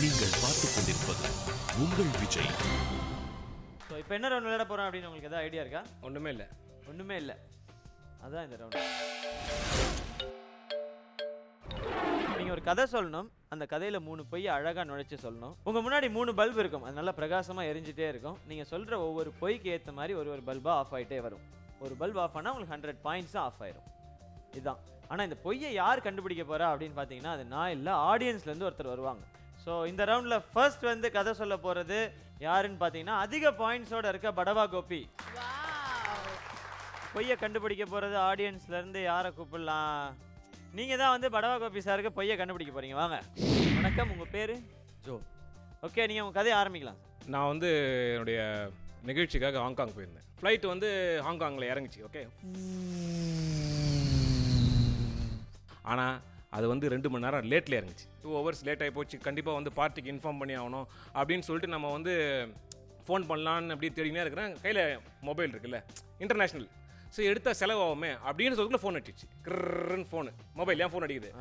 நீங்கள் பார்த்துக் கொண்டிருப்பது உங்கள் விஜய். ஸோ இப்போ என்ன ரவுண்ட் விளையாட போகிறோம் அப்படின்னு உங்களுக்கு எதாவது ஐடியா இருக்கா? ஒன்றுமே இல்லை. ஒன்றுமே இல்லை. அதான் இந்த ரவுண்ட். நீங்கள் ஒரு கதை சொல்லணும். அந்த கதையில் 3 பொய்யை அழகாக நுழைச்சி சொல்லணும். உங்கள் முன்னாடி 3 பல்பு இருக்கும். அது நல்லா பிரகாசமாக எரிஞ்சிட்டே இருக்கும். நீங்கள் சொல்கிற ஒவ்வொரு பொய்க்கு ஏற்ற மாதிரி ஒரு பல்பாக ஆஃப் ஆகிட்டே வரும். ஒரு பல்ப் ஆஃப் ஆனால் உங்களுக்கு 100 பாயிண்ட்ஸும் ஆஃப் ஆயிரும். இதுதான். ஆனால் இந்த பொய்யை யார் கண்டுபிடிக்க போகிறா அப்படின்னு பார்த்தீங்கன்னா அது நான் இல்லை, ஆடியன்ஸ்லேருந்து ஒருத்தர் வருவாங்க. ஸோ இந்த ரவுண்டில் ஃபர்ஸ்ட் வந்து கதை சொல்ல போகிறது யாருன்னு பார்த்தீங்கன்னா அதிக பாயிண்ட்ஸோடு இருக்க படவா கோபி. பொய்யை கண்டுபிடிக்க போகிறது ஆடியன்ஸ்லேருந்து யாரை கூப்பிடலாம்? நீங்கள் தான் வந்து படவா கோபி சாருக்கு பொய்யை கண்டுபிடிக்க போகிறீங்க. வாங்க. வணக்கம், உங்கள் பேர்? ஜோ. ஓகே, நீங்கள் உங்கள் கதையை ஆரம்பிக்கலாம். நான் வந்து என்னுடைய நிகழ்ச்சிக்காக ஹாங்காங் போயிருந்தேன். ஃப்ளைட் வந்து ஹாங்காங்கில் இறங்குச்சு. ஓகே. ஆனால் அது வந்து 2 மணி நேரம் லேட்டில் இறங்குச்சு. 2 hours லேட் ஆகி போச்சு. கண்டிப்பாக வந்து பார்ட்டிக்கு இன்ஃபார்ம் பண்ணி ஆகணும் அப்படின்னு சொல்லிட்டு நம்ம வந்து ஃபோன் பண்ணலான்னு அப்படி தேடினே இருக்கிறேன். கையில் மொபைல் இருக்குல்ல, இன்டர்நேஷ்னல். ஸோ எடுத்தால் செலவாகுமே அப்படின்னு சொல்லிட்டு ஃபோன் அடிச்சிச்சு. கிருன்னு ஃபோனு, மொபைல் ஏன் ஃபோன் அடிக்குது?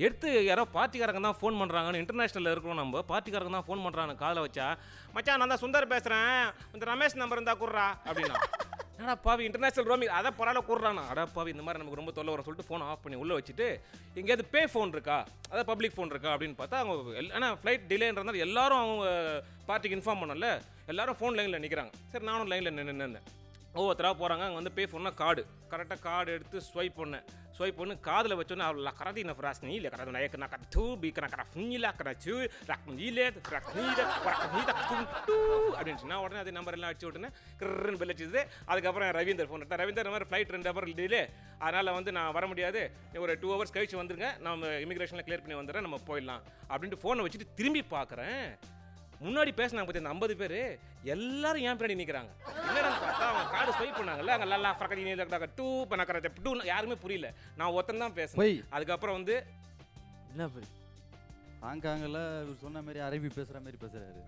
எடுத்து யாரோ பார்ட்டிக்காரங்க தான் ஃபோன் பண்ணுறாங்கன்னு, இன்டர்நேஷ்னலில் இருக்கிறோம் நம்ம, பார்ட்டிக்காரங்க தான் ஃபோன் பண்ணுறாங்க. காலை வச்சா, மச்சான் நான் தான் சுந்தர் பேசுகிறேன், இந்த ரமேஷ் நம்பர் இருந்தால் கூடுறா அப்படின்னா. அடா பாவி, இன்டர்நேஷனல் ரோமிங், அதை பரவாயில்ல கூடுறானா? அடா பாவி, இந்த மாதிரி நமக்கு ரொம்ப தொல்லை வர சொல்லிட்டு ஃபோன் ஆஃப் பண்ணி உள்ளே வச்சுட்டு, எங்கேயாவது பே ஃபோன் இருக்கா, அதாவது பப்ளிக் ஃபோன் இருக்கா அப்படின்னு பார்த்தா அவங்க ஆனால் ஃப்ளைட் டிலேன்றதுனால எல்லாரும் அவங்க பார்ட்டிக்கு இன்ஃபார்ம் பண்ணல, எல்லாரும் ஃபோன் லைனில் நிற்கிறாங்க. சரி, நானும் லைனில் நின்றுருந்தேன். ஒவ்வொருத்தராக போகிறாங்க. அங்கே வந்து பே ஃபோன்னா கார்டு, கரெக்டாக கார்டு எடுத்து ஸ்வைப் பண்ணேன். ஸ்வைப் பண்ணி காதில் வச்சோன்னே அவள் கராதி நான் ஃப்ராஸ் நீ இல்லை கராது நான் நான் டூ பீக்கனா கரா ஃபுங்கிலா கரா சூ ரக் நீலே ஃப்ராக் நீல வரக் நீ தக் டூ அப்படின்னு நான் உடனே அது நம்பர் எல்லாம் அடிச்சு விட்டுனேன். கிருன்னு பெல் அடிச்சது. அதுக்கப்புறம் ரவீந்தர் ஃபோன் எடுத்தேன். ரவீந்தர் மாதிரி ஃப்ளைட் 2 hour டிலே, அதனால் வந்து நான் வர முடியாது, ஒரு 2 hours கழிச்சு வந்துருங்க, நம்ம இமிக்ரேஷனில் கிளியர் பண்ணி வந்துடுறேன், நம்ம போயிடலாம் அப்படின்ட்டு ஃபோனை வச்சுட்டு திரும்பி பார்க்குறேன். முன்னாடி பேசினாங்க பற்றி அந்த 50 பேர் எல்லாரும் ஏன் பின்னாடி நிற்கிறாங்க. என்னடான்னு பார்த்தா அவங்க கார்டு ஸ்வைப் பண்ணாங்கல்ல, அங்கே லல்லா ஃப்ரக்கடி நீ டூ பண்ண டூ, யாருமே புரியல. நான் ஒருத்தன் தான் பேசுறேன். அதுக்கப்புறம் வந்து என்ன புரி ஹாங்காங்கில் இவர் சொன்ன மாதிரி அரபி பேசுகிற மாதிரி பேசுகிறாரு.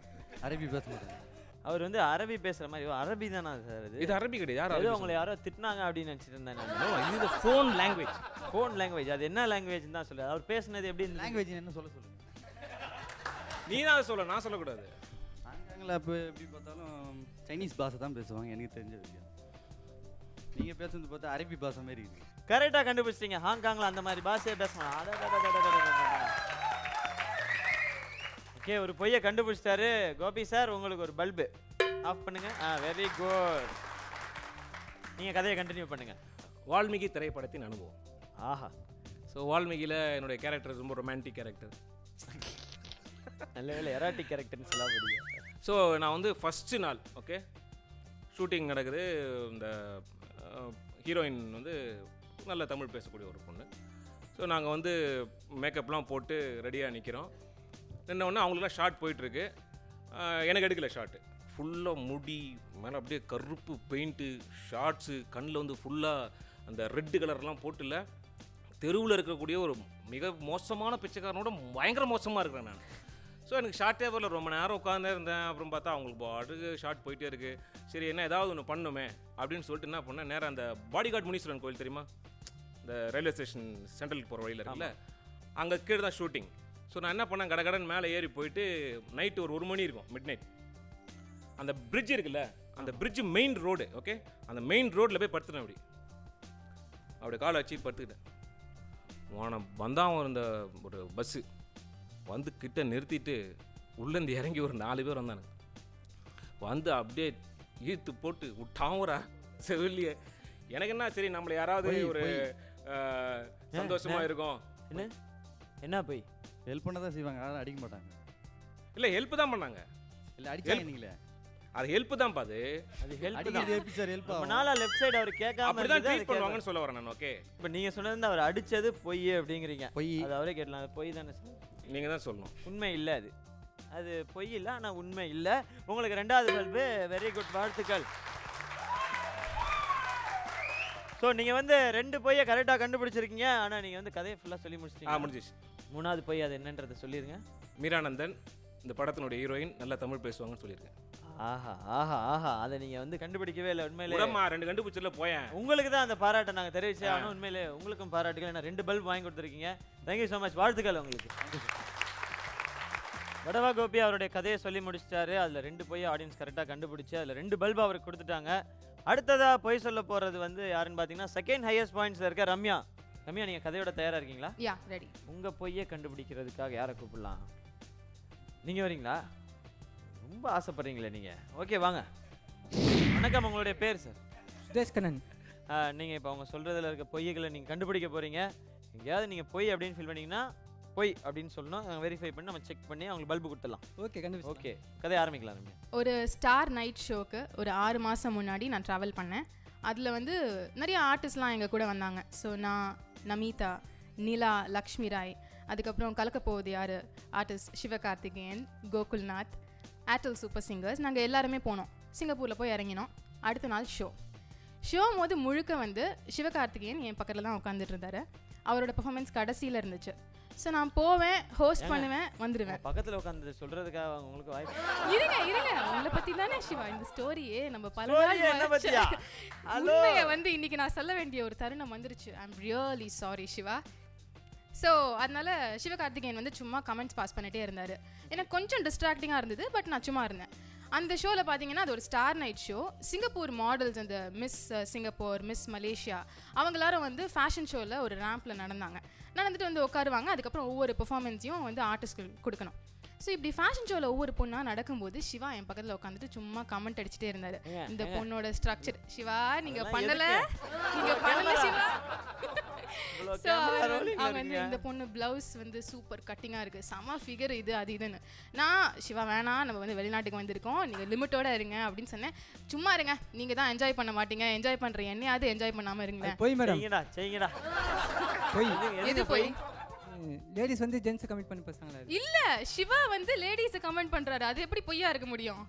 அரபி பேச மாட்டாரு அவர் வந்து அரபி பேசுகிற மாதிரி. அரபி தானா சார் இது? இது அரபி கிடையாது. யாரும் உங்களை யாரோ திட்டினாங்க அப்படின்னு நினச்சிட்டு இருந்தேன். இது ஃபோன் லாங்குவேஜ். Phone language. அது என்ன லாங்குவேஜ் தான் சொல்லு. அவர் பேசுனது எப்படி லாங்குவேஜ் என்ன சொல்லுங்க. நீ தான் சொல்ல, நான் சொல்லக்கூடாது. ஹாங்காங்கில் அப்போ எப்படி பார்த்தாலும் சைனீஸ் பாஷை தான் பேசுவாங்க எனக்கு தெரிஞ்ச விஷயம். நீங்கள் பேசுறது பார்த்தா அரபி பாஷை மாதிரி இருக்குது. கரெக்டாக கண்டுபிடிச்சிட்டீங்க. ஹாங்காங்கில் அந்த மாதிரி பாஷையை பேசுவாங்க. ஓகே, ஒரு பொய்யை கண்டுபிடிச்சிட்டாரு கோபி சார். உங்களுக்கு ஒரு பல்பு ஆஃப் பண்ணுங்க. Very good. நீங்கள் கதையை கண்டினியூ பண்ணுங்க. வால்மீகி திரைப்படத்தின் அனுபவம். ஆஹா. ஸோ வால்மீகியில் என்னுடைய கேரக்டர் ரொம்ப ரொமான்டிக் கேரக்டர். நல்ல வேலை எராட்டிக் கேரக்டர்னு சொல்ல முடியும். ஸோ நான் வந்து ஃபஸ்ட்டு நாள் ஓகே ஷூட்டிங் நடக்குது. இந்த ஹீரோயின் வந்து நல்ல தமிழ் பேசக்கூடிய ஒரு பொண்ணு. ஸோ நாங்கள் வந்து மேக்கப்லாம் போட்டு ரெடியாக நிற்கிறோம். நின்னோடனே அவங்களுக்குலாம் ஷார்ட் போயிட்டுருக்கு. எனக்கு எடுக்கலை ஷார்ட்டு. ஃபுல்லாக முடி மேலே அப்படியே கருப்பு பெயிண்ட்டு, ஷார்ட்ஸு, கண்ணில் வந்து ஃபுல்லாக அந்த ரெட்டு கலர்லாம் போட்டுல தெருவில் இருக்கக்கூடிய ஒரு மிக மோசமான பிச்சைக்காரனோட பயங்கர மோசமாக இருக்கிறேன் நான். ஸோ எனக்கு ஷார்ட்டே வரல. ரொம்ப நேரம் உட்காந்தே இருந்தேன். அப்புறம் பார்த்தா அவங்களுக்கு பாட்டுக்கு ஷார்ட் போயிட்டே இருக்குது. சரி, என்ன ஏதாவது ஒன்று பண்ணுமே அப்படின்னு சொல்லிட்டு என்ன பண்ணேன், நேராக அந்த பாடிகார்டு முனீஸ்வரன் கோயில் தெரியுமா, இந்த ரயில்வே ஸ்டேஷன் சென்ட்ரலுக்கு போகிற வழியில் இருக்குல்ல, அங்கே கீழே தான் ஷூட்டிங். ஸோ நான் என்ன பண்ணேன், கடகடன் மேலே ஏறி போயிட்டு நைட்டு ஒரு 1 மணி இருக்கும், மிட் நைட். அந்த பிரிட்ஜ் இருக்குல்ல, அந்த பிரிட்ஜ் மெயின் ரோடு ஓகே, அந்த மெயின் ரோட்டில் போய் படுத்துட்டேன். அப்படி காலை வச்சு படுத்துக்கிட்டேன். வந்தான் இந்த ஒரு பஸ்ஸு வந்து கிட்ட நிறுத்திட்டு உள்ளேருந்து இறங்கி ஒரு 4 பேர் வந்தானுங்க. வந்து அப்படியே ஈர்த்து போட்டு விட்டாவுறா செவிலியே. எனக்கு என்ன, சரி நம்மளை யாராவது ஒரு சந்தோஷமாக இருக்கும். என்ன போய் ஹெல்ப் பண்ண தான் செய்வாங்க, யாரும் அடிக்க மாட்டாங்க. இல்லை, ஹெல்ப் தான் பண்ணாங்க. இல்லை அடிக்காதீங்களே, அது ஹெல்ப் தான் பாது. அது ஹெல்ப் அடிக்கிறது எப்படி சார் ஹெல்ப் ஆகும்? நாளா லெஃப்ட் சைடு அவர் கேட்காம அப்படி தான் ட்ரீட் பண்ணுவாங்கன்னு சொல்ல வரேன் நான். ஓகே, இப்போ நீங்கள் சொன்னது அவர் அடிச்சது பொய் அப்படிங்கிறீங்க. பொய். அது அவரே கேட்கலாம். அது பொய் தானே சார்? நீங்கள் தான் சொல்லணும். உண்மை இல்லை, அது பொய் இல்லை, ஆனால் உண்மை இல்லை. உங்களுக்கு 2வது பல்பு. வெரி குட், வாழ்த்துக்கள். ஸோ நீங்கள் வந்து 2 பொய்யை கரெக்டாக கண்டுபிடிச்சிருக்கீங்க. ஆனால் நீங்கள் வந்து கதையை ஃபுல்லாக சொல்லி முடிச்சிட்டீங்க. முடிஞ்சிச்சு. 3வது பொய் அது என்னன்றதை சொல்லிடுங்க. மீரானந்தன் இந்த படத்தினுடைய ஹீரோயின் நல்லா தமிழ் பேசுவாங்கன்னு சொல்லியிருக்கேன். ஆஹா ஆஹா ஆஹா, அதை நீங்கள் வந்து கண்டுபிடிக்கவே இல்லை. உண்மையிலே 2 கண்டுபிடிச்சல போயேன். உங்களுக்கு தான் அந்த பாராட்டை நாங்கள் தெரிவிச்சே ஆகணும். உண்மையிலே உங்களுக்கும் பாராட்டுகள். ஏன்னா 2 பல்ப் வாங்கி கொடுத்துருக்கீங்க. Thank you so much. வாழ்த்துக்கள் உங்களுக்கு. வடவா கோபி அவருடைய கதையை சொல்லி முடிச்சிட்டாரு. அதில் 2 பொய் ஆடியன்ஸ் கரெக்டாக கண்டுபிடிச்சு அதில் 2 பல்பு அவருக்கு கொடுத்துட்டாங்க. அடுத்ததாக பொய் சொல்ல போகிறது வந்து யாருன்னு பார்த்தீங்கன்னா செகண்ட் ஹையஸ்ட் பாயிண்ட்ஸில் இருக்க ரம்யா. ரம்யா, நீங்கள் கதையோட தயாராக இருக்கீங்களா? யா ரெடி. உங்கள் பொய்யை கண்டுபிடிக்கிறதுக்காக யாரை கூப்பிடலாம்? நீங்கள் வரீங்களா? ரொம்ப ஆசைப்படுறீங்களே நீங்கள். ஓகே வாங்க. வணக்கம், உங்களுடைய பேர் சார்? சுதேஷ் கண்ணன். நீங்கள் இப்போ அவங்க சொல்கிறதுல இருக்க பொய்களை நீங்கள் கண்டுபிடிக்க போகிறீங்க. எங்கேயாவது நீங்கள் பொய் அப்படின்னு ஃபீல் பண்ணிங்கன்னா பொய் அப்படின்னு சொல்லணும். வெரிஃபை பண்ணி நம்ம செக் பண்ணி அவங்களுக்கு பல்பு கொடுத்துடலாம். ஓகே கண்டுபிடிச்சு. ஓகே, கதையை ஆரம்பிக்கலாம். ரம்யா, ஒரு ஸ்டார் நைட் ஷோக்கு ஒரு 6 மாதம் முன்னாடி நான் ட்ராவல் பண்ணேன். அதில் வந்து நிறைய ஆர்டிஸ்ட்லாம் எங்கள் கூட வந்தாங்க. ஸோ நான், நமிதா, நிலா, லக்ஷ்மி ராய், அதுக்கப்புறம் கலக்க போகுது யார் artist Sivakarthikeyan, Gokulnath, Airtel super singers, நாங்கள் எல்லாருமே போனோம். சிங்கப்பூரில் போய் இறங்கினோம். அடுத்த நாள் ஷோ போது முழுக்க வந்து சிவகார்த்திகேயன் என் பக்கத்தில் தான் உட்காந்துட்டு இருந்தார். அவரோட பெர்ஃபார்மன்ஸ் கடைசியில் இருந்துச்சு. ஸோ நான் போவேன், ஹோஸ்ட் பண்ணுவேன், வந்துடுவேன். பக்கத்தில் உட்காந்து சொல்கிறதுக்காக உங்களுக்கு வாய்ப்பு. இருங்க உங்களை பற்றி தானே சிவா இந்த ஸ்டோரியே நம்ம பல நாள் உண்மையை வந்து இன்னைக்கு நான் சொல்ல வேண்டிய ஒரு தருணம் வந்துருச்சு. I am really sorry Siva. So அதனால சிவகார்த்திகேயன் வந்து சும்மா கமெண்ட்ஸ் பாஸ் பண்ணிட்டே இருந்தார். எனக்கு கொஞ்சம் டிஸ்ட்ராக்டிங்காக இருந்தது. பட் நான் சும்மா இருந்தேன். அந்த ஷோவில் பார்த்தீங்கன்னா அது ஒரு star night show. Singapore models, அந்த மிஸ் சிங்கப்பூர், மிஸ் மலேசியா, அவங்க எல்லாரும் வந்து ஃபேஷன் ஷோவில் ஒரு ரேம்பில் நடந்துட்டு வந்து உட்காருவாங்க. அதுக்கப்புறம் ஒவ்வொரு பெர்ஃபார்மன்ஸையும் வந்து ஆர்டிஸ்ட்க்கு கொடுக்கணும். ஸோ இப்படி ஃபேஷன் ஷோவில் ஒவ்வொரு பொண்ணாக நடக்கும்போது சிவா என் பக்கத்தில் உட்காந்துட்டு சும்மா கமெண்ட் அடிச்சுட்டே இருந்தார். இந்த பொண்ணோட ஸ்ட்ரக்சர், சிவா நீங்கள் பண்ணலை சிவா. ஸோ அவங்க வந்து இந்த பொண்ணு பிளவுஸ் வந்து சூப்பர் கட்டிங்காக இருக்குது, செம ஃபிகர் இது அது இதுன்னு. நான் சிவா வேணாம், நம்ம வந்து வெளிநாட்டுக்கு வந்திருக்கோம், நீங்கள் லிமிட்டோட இருங்க அப்படின்னு சொன்னேன். சும்மா இருங்க, நீங்கள் தான் என்ஜாய் பண்ண மாட்டீங்க, என்ஜாய் பண்ணுற என்னையாவது என்ஜாய் பண்ணாமல் இருங்களேன். போய் மேடம் செய்யுங்கடா. போய் எது போய்? லேடிஸ் வந்து ஜென்ஸ் கமெண்ட் பண்ணி பேசுறாங்களா? இல்ல, சிவா வந்து லேடிஸை கமெண்ட் பண்றாரு. அது எப்படி பொய்யா இருக்க முடியும்?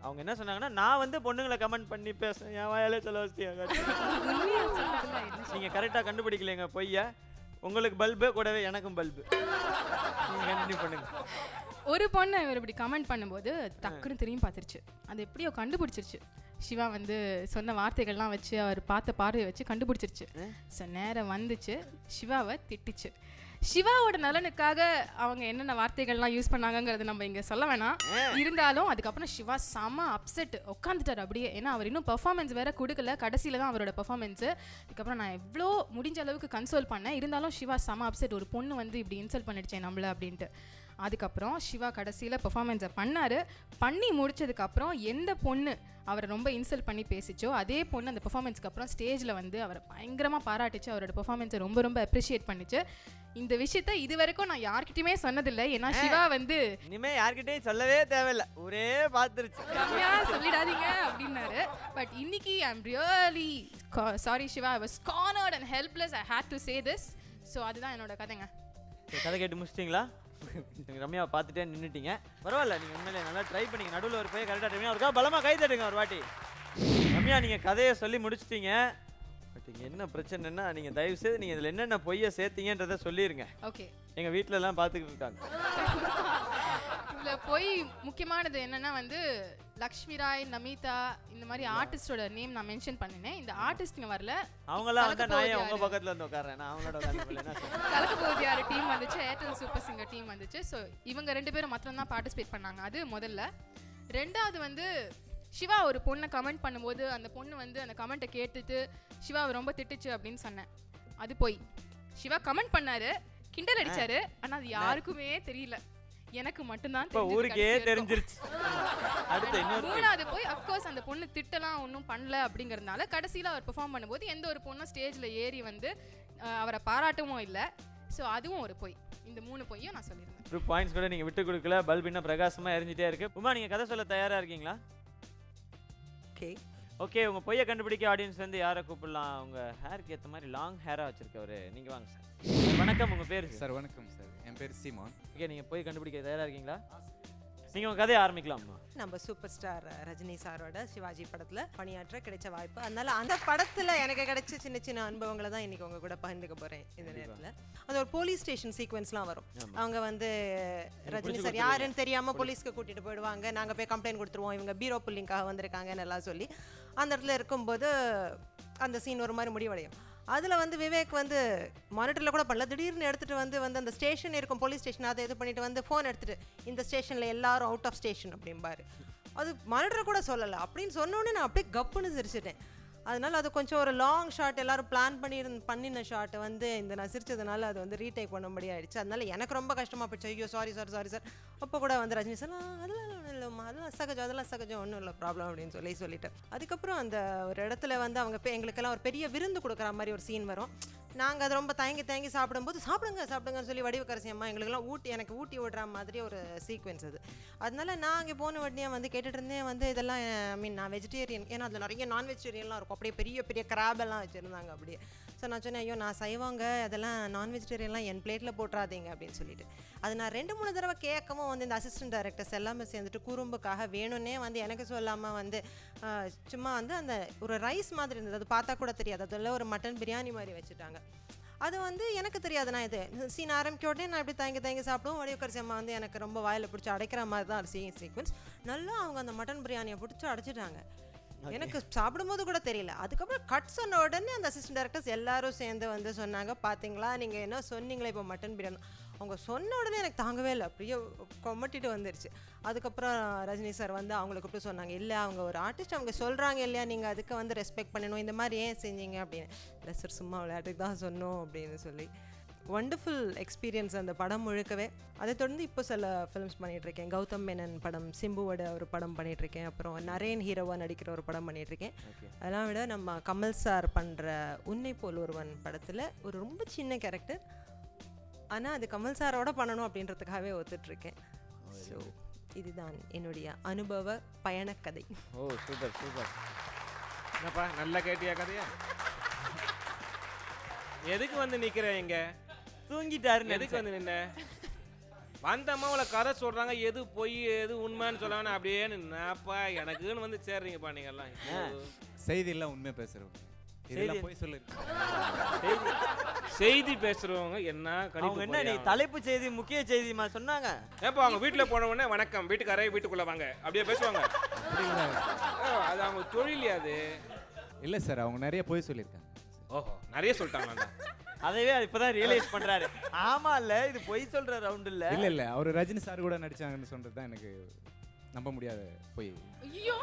அவங்க என்ன சொன்னாங்கன்னா, நான் வந்து பொண்ணுங்களை கமெண்ட் பண்ணி பேசுறேன், என் வாயாலே சொல்ல வச்சியாங்க. நீங்க கரெக்டா கண்டுபிடிக்கலைங்க பொய்யா. உங்களுக்கு பல்பு கூடவே எனக்கும் பல்பு. நீங்க கண்டினியூ பண்ணுங்க. ஒரு பொண்ணு இவர் இப்படி கமெண்ட் பண்ணும்போது டக்குன்னு திரும்பி பார்த்துருச்சு. அது எப்படியோ கண்டுபிடிச்சிருச்சு. சிவா வந்து சொன்ன வார்த்தைகள்லாம் வச்சு, அவர் பார்த்த பார்வையை வச்சு கண்டுபிடிச்சிருச்சு. ஸோ நேரம் வந்துச்சு, சிவாவை திட்டுச்சு. சிவாவோட நலனுக்காக அவங்க என்னென்ன வார்த்தைகள்லாம் யூஸ் பண்ணாங்கங்கிறது நம்ம இங்கே சொல்ல வேணாம். இருந்தாலும் அதுக்கப்புறம் சிவா செம அப்செட் உட்காந்துட்டார் அப்படியே. ஏன்னா அவர் இன்னும் பெர்ஃபார்மன்ஸ் வேற கொடுக்கல, கடைசியில் தான் அவரோட பெர்ஃபார்மன்ஸு. அதுக்கப்புறம் நான் எவ்வளோ முடிஞ்ச அளவுக்கு கன்சோல் பண்ணேன். இருந்தாலும் சிவா செம அப்செட், ஒரு பொண்ணு வந்து இப்படி இன்சல்ட் பண்ணிடுச்சேன் நம்மள அப்படின்ட்டு. அதுக்கப்புறம் சிவா கடைசியில் பெர்ஃபார்மன்ஸை பண்ணி முடிச்சதுக்கப்புறம் எந்த பொண்ணு அவரை ரொம்ப இன்சல்ட் பண்ணி பேசிச்சோ அதே பொண்ணு அந்த பெர்ஃபார்மன்ஸ்க்கு அப்புறம் ஸ்டேஜில் வந்து அவரை பயங்கரமாக பாராட்டிச்சு, அவரோட பெர்ஃபார்மன்ஸை ரொம்ப ரொம்ப அப்ரிஷியேட் பண்ணிச்சு. இந்த விஷயத்த இது வரைக்கும் நான் யார்கிட்டயுமே சொன்னதில்லை. ஏன்னா சிவா வந்து இனிமே யார்கிட்டயும் சொல்லவே தேவையில்லை, ஒரே பார்த்துருச்சு, சொல்லிடாதீங்க அப்படின்னாரு. பட் இன்னைக்கு I am really sorry Siva, I was cornered and helpless, I hate to say this. So அதுதான் என்னோட கதைங்க. கதை கேட்டு முடிச்சிட்டிங்களா? ரம்யாவை பார்த்துட்டே நின்றுட்டீங்க. பரவாயில்ல, நீங்கள் உண்மையிலே நல்லா ட்ரை பண்ணிங்க. நடுவில் ஒரு போய் கரெக்டாக ட்ரை பண்ணி அவருக்கா பலமாக கை தட்டுங்க ஒரு வாட்டி. ரம்யா, நீங்கள் கதையை சொல்லி முடிச்சிட்டீங்க. பட் இங்கே என்ன பிரச்சனைன்னா, நீங்கள் தயவுசெய்து நீங்கள் இதில் என்னென்ன பொய்யை சேர்த்தீங்கன்றதை சொல்லிடுங்க. ஓகே, எங்கள் வீட்டிலலாம் பார்த்துக்கிட்டு இருக்காங்க. இதில் போய் முக்கியமானது என்னென்னா வந்து லக்ஷ்மி ராய், நமிதா, இந்த மாதிரி ஆர்டிஸ்டோட நேம் நான் மென்ஷன் பண்ணினேன். இந்த ஆர்டிஸ்ட்ங்க வரல, அவங்களாம் வந்து நான் ஏன் உங்கள் பக்கத்தில் வந்து உட்காரேன், நான் அவங்களோட கலக்க போகுது யார் டீம் வந்துச்சு, ஏர்டெல் சூப்பர் சிங்கர் டீம் வந்துச்சு. ஸோ இவங்க 2 பேரும் மாத்திரம் தான் பார்ட்டிசிபேட் பண்ணாங்க. அது முதல்ல. ரெண்டாவது வந்து சிவா ஒரு பொண்ணை கமெண்ட் பண்ணும்போது அந்த பொண்ணு வந்து அந்த கமெண்ட்டை கேட்டுட்டு சிவாவை ரொம்ப திட்டுச்சு அப்படின்னு சொன்னேன். அது போய் சிவா கமெண்ட் பண்ணாரு, கிண்டல் அடிச்சாரு. ஆனால் அது யாருக்குமே தெரியல, எனக்கு மட்டும்தான் ஊருக்கே தெரிஞ்சிருச்சு. அடுத்து மூணாவது போய் அஃப்கோர்ஸ் அந்த பொண்ணு திட்டலாம் ஒன்றும் பண்ணல அப்படிங்கிறதுனால கடைசியில் அவர் பெர்ஃபார்ம் பண்ணும்போது எந்த ஒரு பொண்ணும் ஸ்டேஜில் ஏறி வந்து அவரை பாராட்டவும் இல்லை. ஸோ அதுவும் ஒரு பொய். இந்த 3 பொய்யும் நான் சொல்லியிருந்தேன். 2 பாயிண்ட்ஸ் கூட நீங்கள் விட்டு கொடுக்கல. பல்ப் இன்னும் பிரகாசமாக எரிஞ்சிட்டே இருக்கு. உமா, நீங்கள் கதை சொல்ல தயாராக இருக்கீங்களா? ஓகே ஓகே, உங்கள் பொய்யை கண்டுபிடிக்க ஆடியன்ஸ் வந்து யாரை கூப்பிடலாம்? உங்கள் ஹேருக்கு ஏற்ற மாதிரி லாங் ஹேராக வச்சிருக்கவர். நீங்கள் வாங்க சார். வணக்கம், உங்கள் பேர் சார்? வணக்கம் சார், என் பேர் சீமான். ஓகே, நீங்கள் பொய் கண்டுபிடிக்க தயாராக இருக்கீங்களா? நீங்கள் உங்கள் கதையை ஆரம்பிக்கலாமா? நம்ம சூப்பர் ஸ்டார் ரஜினி சாரோட சிவாஜி படத்தில் பணியாற்ற கிடைச்ச வாய்ப்பு. அதனால அந்த படத்தில் எனக்கு கிடைச்ச சின்ன சின்ன அனுபவங்களை தான் இன்றைக்கி உங்கள் கூட பகிர்ந்துக்க போகிறேன். இந்த நேரத்தில் அது ஒரு போலீஸ் ஸ்டேஷன் சீக்வன்ஸ்லாம் வரும். அவங்க வந்து ரஜினி சார் யாருன்னு தெரியாமல் போலீஸ்க்கு கூட்டிகிட்டு போயிடுவாங்க. நாங்கள் போய் கம்ப்ளைண்ட் கொடுத்துருவோம், இவங்க பீரோ புல்லிங்காக வந்திருக்காங்கன்னு எல்லாம் சொல்லி அந்த இடத்துல இருக்கும்போது அந்த சீன் ஒரு மாதிரி முடிவடையும். அதில் வந்து விவேக் வந்து மானிட்டரில் கூட பண்ணல, திடீர்னு எடுத்துகிட்டு வந்து அந்த ஸ்டேஷன் இருக்கும் போலீஸ் ஸ்டேஷன், அதை இது பண்ணிட்டு வந்து ஃபோன் எடுத்துகிட்டு இந்த ஸ்டேஷனில் எல்லாரும் அவுட் ஆஃப் ஸ்டேஷன் அப்படிம்பாரு. அது மானிட்டர் கூட சொல்லலை. அப்படின்னு சொன்னோடனே நான் அப்படியே கப்புன்னு சிரிச்சிட்டேன். அதனால் அது கொஞ்சம் ஒரு லாங் ஷாட், எல்லோரும் பிளான் பண்ணின ஷாட்டை வந்து நான் சிரிச்சதுனால அது வந்து ரீடேக் பண்ணும்படி ஆயிடுச்சு. அதனால எனக்கு ரொம்ப கஷ்டமாக போயிடுச்சு. ஐயோ சாரி சார். அப்போ கூட வந்து ரஜினி சார் அதெல்லாம் ஒன்றும் இல்லைம்மா, அதெல்லாம் சகஜம் ஒன்றும் இல்லை ப்ராப்ளம் அப்படின்னு சொல்லிட்டேன். அதுக்கப்புறம் அந்த ஒரு இடத்துல வந்து அவங்க எங்களுக்கெல்லாம் ஒரு பெரிய விருந்து கொடுக்குற மாதிரி ஒரு சீன் வரும். நாங்கள் அதை ரொம்ப தயங்கி சாப்பிடும்போது சாப்பிடுங்கன்னு சொல்லி வடிவக்கரசி அம்மா எங்களுக்கெல்லாம் எனக்கு ஊட்டி விடுற மாதிரி ஒரு சீக்வென்ஸ் அது. அதனால நான் அங்கே போன உடனே வந்து கேட்டுட்டு இருந்தேன் வந்து இதெல்லாம் நான் வெஜிடேரியன், ஏன்னா அதில் நிறைய நான் வெஜிடேரியன்லாம் இருக்கும், அப்படியே பெரிய பெரிய கிராபெல்லாம் வச்சுருந்தாங்க அப்படியே. ஸோ நான் சொன்னேன், ஐயோ நான் சைவாங்க, அதெல்லாம் நான் வெஜிடேரியன்லாம் என் பிளேட்டில் போட்டுறாதீங்க அப்படின்னு சொல்லிட்டு. அது நான் 2-3 தடவை கேட்கவும் வந்து இந்த அசிஸ்டன்ட் டைரக்டர்ஸ் எல்லாமே சேர்ந்துட்டு குறும்புக்காக வேணும்னே வந்து எனக்கு சொல்லாமல் வந்து சும்மா வந்து அந்த ஒரு ரைஸ் மாதிரி இருந்தது, அது பார்த்தா கூட தெரியாது, அதில் ஒரு மட்டன் பிரியாணி மாதிரி வச்சுட்டாங்க. அது வந்து எனக்கு தெரியாது. நான் இது சீன் ஆரம்பிக்க உடனே நான் இப்படி தயங்கி சாப்பிடுவோம். வடிவக்கரசி அம்மா வந்து எனக்கு ரொம்ப வாயில் பிடிச்சி அடைக்கிற மாதிரி தான் சீக்வன்ஸ். நல்லா அவங்க அந்த மட்டன் பிரியாணியை பிடிச்சி அடைச்சிட்டாங்க. எனக்கு சாப்பிடும்போது கூட தெரியல. அதுக்கப்புறம் கட் சொன்ன உடனே அந்த அசிஸ்டன்ட் டைரக்டர்ஸ் எல்லாரும் சேர்ந்து வந்து சொன்னாங்க, பார்த்தீங்களா நீங்கள் என்ன சொன்னீங்களே இப்போ மட்டன் பிரியாணி. அவங்க சொன்ன உடனே எனக்கு தாங்கவே இல்லை, அப்படியே கொமட்டிட்டு வந்துருச்சு. அதுக்கப்புறம் ரஜினி சார் வந்து அவங்களை கூப்பிட்டு சொன்னாங்க, இல்லை அவங்க ஒரு ஆர்டிஸ்ட், அவங்க சொல்கிறாங்க இல்லையா, நீங்கள் அதுக்கு வந்து ரெஸ்பெக்ட் பண்ணணும், இந்த மாதிரி ஏன் செஞ்சீங்க அப்படின்னு. இல்லை சார் சும்மா விளையாட்டுக்கு தான் சொன்னோம் அப்படின்னு சொல்லி. வண்டர்ஃபுல் எக்ஸ்பீரியன்ஸ் அந்த படம் முழுக்கவே. அதை தொடர்ந்து இப்போ சில ஃபிலிம்ஸ் பண்ணிகிட்ருக்கேன். கௌதம் மேனன் படம், சிம்புவோட ஒரு படம் பண்ணிகிட்ருக்கேன். அப்புறம் நரேன் ஹீரோவாக நடிக்கிற ஒரு படம் பண்ணிகிட்ருக்கேன். அதெல்லாம் விட நம்ம கமல் சார் பண்ணுற உன்னை போல் ஒருவன் படத்தில் ஒரு ரொம்ப சின்ன கேரக்டர், ஆனால் அது கமல் சாரோட பண்ணணும் அப்படின்றதுக்காகவே ஒத்துட்ருக்கேன். ஸோ இதுதான் என்னுடைய அனுபவ பயணக்கதை. ஓ சூப்பர் சூப்பர். என்னப்பா நல்லா கேட்டியா கதையா? எதுக்கு வந்து நிற்கிற இங்கே? தூங்கிட்டாருன்னு எதுக்கு வந்து நின்ன? வந்த அம்மாவில் கதை சொல்கிறாங்க, எது பொய் எது உண்மைன்னு சொல்லாம அப்படியே நின்னாப்பா எனக்குன்னு வந்து சேர்றீங்கப்பா நீங்கள்லாம். செய்தியெல்லாம் உண்மை பேசுகிறோம், இதெல்லாம் போய் சொல்லு. செய்தி பேசுறவங்க என்ன அவங்க என்ன நீ தலைப்பு செய்தி முக்கிய செய்திமா சொன்னாங்க? ஏப்பா அவங்க வீட்டில் போன உடனே வணக்கம் வீட்டுக்காரே வீட்டுக்குள்ளே வாங்க அப்படியே பேசுவாங்க. அது அவங்க தொழில். அது இல்லை சார், அவங்க நிறைய போய் சொல்லியிருக்காங்க. ஓஹோ நிறைய சொல்லிட்டாங்களா? அதவே இப்பதான் ரியலைஸ் பண்றாரு. ஆமா இல்ல இது பொய் சொல்ற ரவுண்ட் இல்ல. இல்ல அவர் ரஜினி சார் கூட நடிச்சாங்கன்னு சொல்றது தான் எனக்கு நம்ப முடியாத பொய். ஐயோ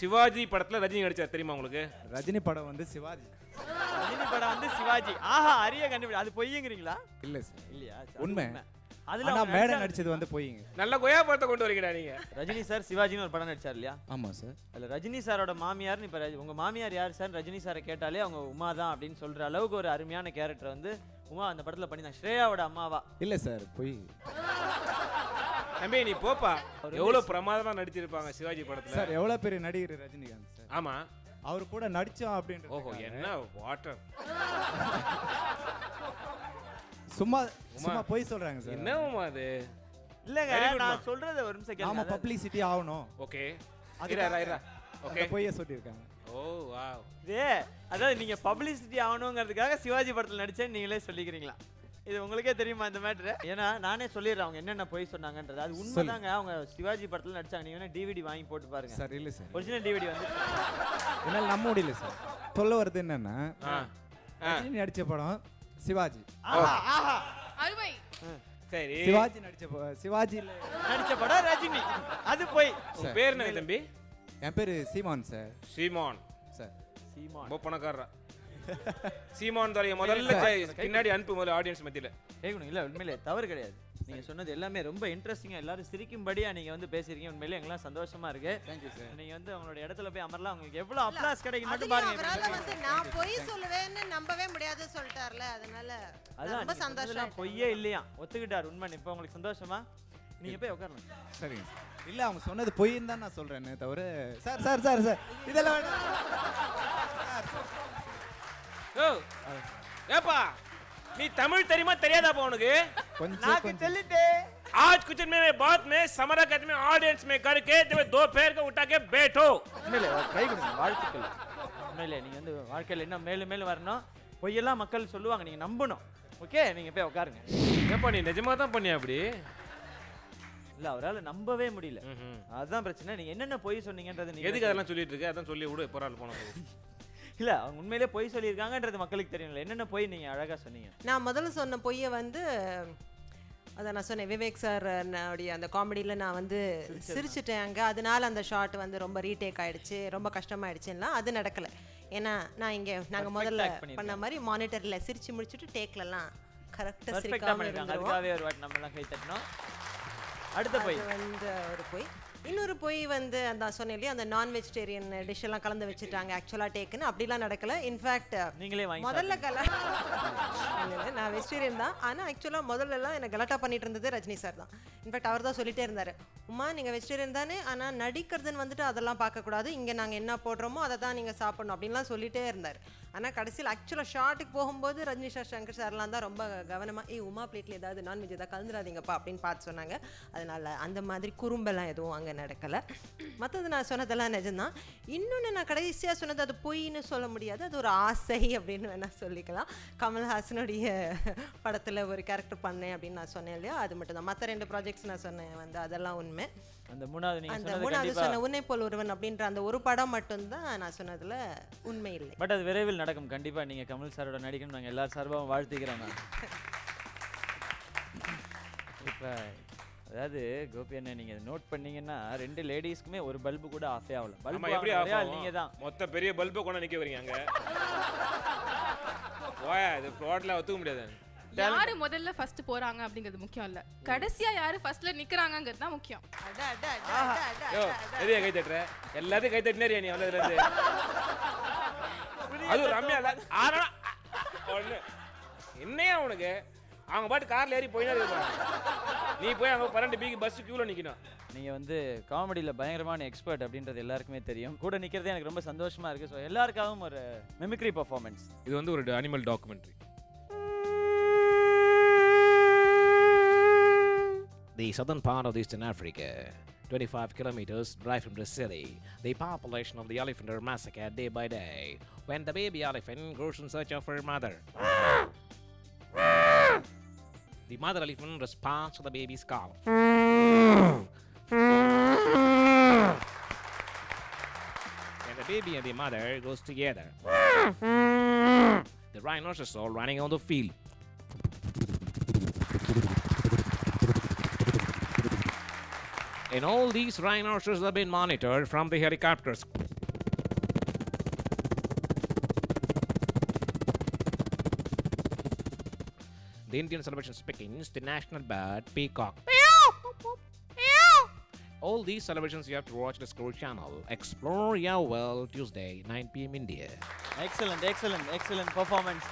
சிவாஜி படத்துல ரஜினி நடிச்சார் தெரியுமா உங்களுக்கு? ரஜினி படம் வந்து சிவாஜி, ரஜினி படம் வந்து சிவாஜி. ஆஹா அரிய கண்டுபிடி. அது பொய்யுங்கிறீங்களா? இல்ல சார் இல்லையா? உண்மை. அதுல நான் மேடம் நடிச்சது வந்து பொய்ங்க. நல்ல கொய்யா படத்தை கொண்டு வரீங்கடா நீங்க. ரஜினி சார் சிவாஜின்னு ஒரு படம் நடிச்சார் இல்லையா? ஆமா சார். அதுல ரஜினி சாரோட மாமியார், இப்ப உங்க மாமியார் யார் சார்? ரஜினி சாரை கேட்டாலே அவங்க உமா தான் அப்படின்னு சொல்ற அளவுக்கு ஒரு அருமையான கேரக்டர் வந்து உமா அந்த படத்துல பண்ணிருந்தாங்க. ஸ்ரேயாவோட அம்மாவா? இல்ல சார் பொய். தம்பி நீ போப்பா. எவ்வளவு பிரமாதமா நடிச்சிருப்பாங்க சிவாஜி படத்துல. சார் எவ்வளவு பெரிய நடிகர் ரஜினிகாந்த் சார். ஆமா அவர் கூட நடிச்சோம் அப்படின்றது. ஓஹோ என்ன வாட்டர். சும்மா சும்மா போய் சொல்றாங்க சார். என்னமா அது? இல்லங்க நான் சொல்றத ஒரு நிமிஷம் கேளுங்க. ஆமா பப்ளிசிட்டி ஆவணும். ஓகே அதுக்கு ஓகே போய் சொல்லிருக்காங்க. ஓ வாவ். அதாவது நீங்க பப்ளிசிட்டி ஆகணுங்கிறதுக்காக சிவாஜி படத்துல நடிச்சேன்னு நீங்களே சொல்லிக்கிறீங்களா? இது உங்களுக்கே தெரியுமா இந்த மேட்ரு? ஏன்னா நானே சொல்லிடுறேன் அவங்க என்னென்ன போய் சொன்னாங்கன்றது. அது உண்மைதாங்க. அவங்க சிவாஜி படத்துல நடிச்சாங்க. நீங்க வேணா டிவிடி வாங்கி போட்டு பாருங்க சார். இல்ல சார் ஒரிஜினல் டிவிடி வந்து என்னால நம்ப முடியல சார். சொல்ல வருது என்னன்னா ரஜினி நடிச்ச படம் சிவாஜி. அருமை. சரி சிவாஜி சிவாஜில நடிச்ச படம் ரஜினி. அது போய் உன் பேர் என்ன தம்பி? என் பேரு சீமான் சார். சீமான் சார். சீமான் ரொம்ப பணக்காரரா? சீமான் தரைய முதல்ல பின்னாடி அனுப்பு முதல்ல ஆடியன்ஸ் மத்தியில. கேட்கணும். இல்லை உண்மையிலே தவறு கிடையாது. நீங்கள் சொன்னது எல்லாமே ரொம்ப இன்ட்ரெஸ்டிங்காக எல்லாரும் சிரிக்கும்படியாக நீங்கள் வந்து பேசியிருக்கீங்க. உண்மையிலே எங்கெல்லாம் சந்தோஷமா இருக்கு. Thank you sir. நீங்கள் வந்து அவங்களோட இடத்துல போய் அமரலாம். உங்களுக்கு எவ்வளோ அப்ளாஸ் கிடைக்கும் மட்டும் அவரால பாருங்க. வந்து நான் பொய் சொல்லுவேன்னு நம்பவே முடியாது சொல்லிட்டார்ல, அதனால ரொம்ப சந்தோஷம். பொய்யே இல்லையா ஒத்துக்கிட்டார். உண்மை. இப்போ உங்களுக்கு சந்தோஷமா? நீங்கள் போய் உட்காரணும். சரிங்க. இல்லை அவங்க சொன்னது பொய்ன்னு தான் நான் சொல்கிறேன்னு தவிர. சார் சார் சார் சார் இதெல்லாம் ஏப்பா நீ தமிழ் தெரியுமா தெரியாதாப்பா உனக்கு? கொஞ்சம் சொல்லிட்டே आज कुछ में बात में समरा कहते में ऑडियंस में करके जब दो पैर को उठा के बैठो. உண்மையிலே கை கொடுங்க. வாழ்த்துக்கள். உண்மையிலே நீங்கள் வந்து வாழ்க்கையில் இன்னும் மேலும் மேலும் வரணும். பொய்யெல்லாம் மக்கள் சொல்லுவாங்க, நீங்கள் நம்பணும். ஓகே நீங்கள் போய் உட்காருங்க. ஏப்பா நீ நிஜமா தான் பண்ணியா அப்படி? இல்லை அவரால் நம்பவே முடியல. அதுதான் பிரச்சனை. நீங்கள் என்னென்ன பொய் சொன்னீங்கன்றது. எதுக்கு அதெல்லாம் சொல்லிட்டு இருக்கு? அதான் சொல்லி விடு போறாள் போன. இல்ல அவங்க உண்மையிலேயே பொய் சொல்லியிருக்காங்கன்றது மக்களுக்கு தெரியும்ல. என்னென்ன பொய் நீங்க அழகா சொன்னீங்க. நான் முதல்ல சொன்ன பொய்யை வந்து அதை நான் சொன்னேன், விவேக் சார் உடைய அந்த காமெடியில் நான் வந்து சிரிச்சிட்டேன் அங்கே, அதனால அந்த ஷாட் வந்து ரொம்ப ரீடேக் ஆகிடுச்சு, ரொம்ப கஷ்டமாயிடுச்சுன்னா அது நடக்கலை. ஏன்னா நான் இங்கே நாங்கள் முதல்ல பண்ண மாதிரி மானிட்டரில் சிரிச்சு முடிச்சுட்டு டேக்லலாம் கரெக்டாக சிரிக்காமல் இருந்துருவோம். அதுக்காகவே ஒரு வாட்டி நம்ம எல்லாம் கை தட்டணும். அடுத்த பொய் வந்து ஒரு பொய். இன்னொரு பொய் வந்து அந்த சொன்னேன் இல்லையா, அந்த நான் வெஜிடேரியன் டிஷ் எல்லாம் கலந்து வச்சுட்டாங்க ஆக்சுவலாக டேக்குன்னு, அப்படிலாம் நடக்கல. இன்ஃபேக்ட் நீங்களே வாங்கி முதல்ல இல்லை நான் வெஜிடேரியன் தான், ஆனால் ஆக்சுவலாக முதல்லலாம் எனக்கு கலாட்டா பண்ணிட்டு இருந்தது ரஜினி சார் தான். இன்ஃபேக்ட் அவர் தான் சொல்லிட்டே இருந்தார், உமா நீங்கள் வெஜிடேரியன் தானே, ஆனால் நடிக்கிறதுன்னு வந்துட்டு அதெல்லாம் பார்க்கக்கூடாது, இங்கே நாங்கள் என்ன போடுறோமோ அதை தான் நீங்கள் சாப்பிடணும் அப்படின்லாம் சொல்லிட்டே இருந்தார். ஆனால் கடைசியில் ஆக்சுவலாக ஷார்ட்டுக்கு போகும்போது ரஜினி சார் சங்கர் சார்லாம் தான் ரொம்ப கவனமாக உமா பிளேட்டில் ஏதாவது நான்வெஜ் ஏதாவது கலந்துடாதீங்கப்பா அப்படின்னு பார்த்து சொன்னாங்க. அதனால் அந்த மாதிரி குறும்பெல்லாம் எதுவும் அங்கே நடக்கலை. மற்றது நான் சொன்னதெல்லாம் நிஜம்தான். இன்னொன்று நான் கடைசியாக சொன்னது அது பொய்ன்னு சொல்ல முடியாது, அது ஒரு ஆசை அப்படின்னு வேணால் சொல்லிக்கலாம். கமல்ஹாசனுடைய படத்தில் ஒரு கேரக்டர் பண்ணேன் அப்படின்னு நான் சொன்னேன் இல்லையா, அது மட்டும் தான். மற்ற 2 ப்ராஜெக்ட்ஸ் நான் சொன்னேன் வந்து அதெல்லாம் உண்மை. அந்த மூணாவது சொன்ன உன்னை போல் ஒருவன் அப்படின்ற அந்த ஒரு படம் மட்டும்தான் நான் சொன்னதுல உண்மை இல்லை. பட் அது விரைவில் நடக்கும் கண்டிப்பா. நீங்க கமல் சாரோட நடிக்கணும், நாங்கள் எல்லாரும் சார்பாகவும் வாழ்த்துக்கிறோம். நான் இப்போ அதாவது கோபி அண்ணா நீங்க நோட் பண்ணீங்கன்னா 2 லேடிஸ்க்குமே ஒரு பல்பு கூட ஆஃபே ஆகல. பல்பு எப்படி ஆஃப்? நீங்க தான் மொத்த பெரிய பல்பை கொண்டு நிக்க வரீங்க அங்க. ஓயா இது ப்ளாட்ல ஒத்துக்க முடியாது. யாரு முதல்ல ஃபர்ஸ்ட் போறாங்க அப்படிங்கிறது முக்கியம் இல்ல, கடைசியா யாரு ஃபர்ஸ்ட்ல நிக்கறாங்கங்கிறது தான் முக்கியம். யோ எதைய கை தட்டற? எல்லாத்தையும் கை தட்டினேறியா நீ வந்ததுல இருந்து? அது ரம்யா இல்ல ஆறா ஒண்ணு என்னையா உனக்கு? அவங்க பாட்டு கார்ல ஏறி போயினா இருக்காங்க, நீ போய் அங்க 12 பிக்கு பஸ் கியூல நிக்கணும். நீங்க வந்து காமெடியில பயங்கரமான எக்ஸ்பர்ட் அப்படின்றது எல்லாருக்குமே தெரியும். கூட நிக்கிறது எனக்கு ரொம்ப சந்தோஷமா இருக்கு. ஸோ எல்லாருக்காகவும் ஒரு மிமிக்ரி பர்ஃபார்மன்ஸ். இது வந்து ஒரு animal documentary. The southern part of Eastern Africa, 25 kilometers drive from the city, the population of the elephant are massacred day by day when the baby elephant goes in search of her mother. The mother elephant responds to the baby's call. And the baby and the mother goes together. The rhinoceros are running on the field. And all these rhinoceros have been monitored from the helicopters. The Indian celebration begins, the national bird, peacock. All these celebrations you have to watch the Discovery Channel. Explore your world Tuesday, 9 p.m. India. Excellent performance.